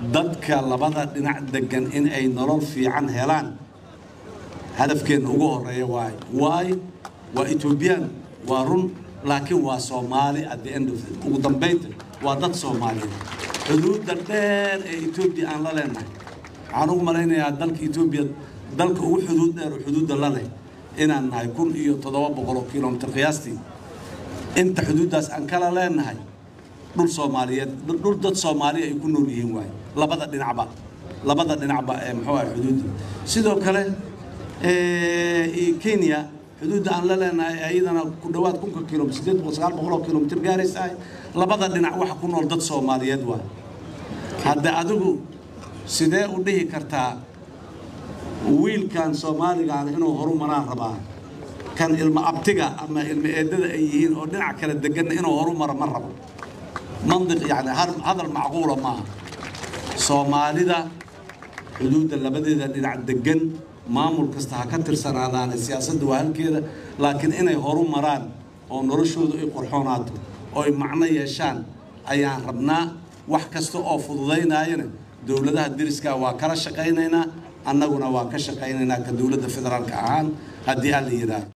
dadka labada dhinac degan in ay nolol fiican helaan hadafkeena ugu horeeya waay waa Ethiopian waa run laakiin waa Soomaali at the end of it ugu dambeynta waa dad Soomaaliyeed xuduudda dheer ee Ethiopia aan la leenahay waxaan ugu malaynayaa dalka Ethiopia dalka ugu xuduud dheer xuduudda la leh inaan nahay 1700 kilomitir qiyaastii inta xuduuddaas aan kala leenahay dhul Soomaaliyeed dhul dad Soomaali ay ku nool yihiin waay labada dhinacba ee muxuu ahaa xuduudda sidoo kale Kenya xuduudda aan la leenahay ayadana ku dhawaad 1000 kilomitir 900 kilomitir gaaraysa labada dhinac waxa ku nool dad Soomaaliyeed waay hadda adigu sidee u dhihi kartaa wiilkan Soomaaliga inuu horumaraan rabaa kan ilma abtiga ama ilma eedada ay yihiin oo dhinac kala degan inuu horumar ma rabo منطق يعني هذا المعقولة ما Soomaalida xuduudda labadeeda dhinac degan maamul kasta ha ka tirsanaadaan siyaasadda waa halkeeda laakiin inay horumaraan oo noloshoodu ay qorxoonaato oo ay macno yeeshaan ayaan rabnaa wax kasta oo fududeynayna dawladaha deriska waa kala shaqaynaynaa annaguna waa ka shaqaynaynaa ka dawladda federaalka ahaan haddii aan la yiraahdo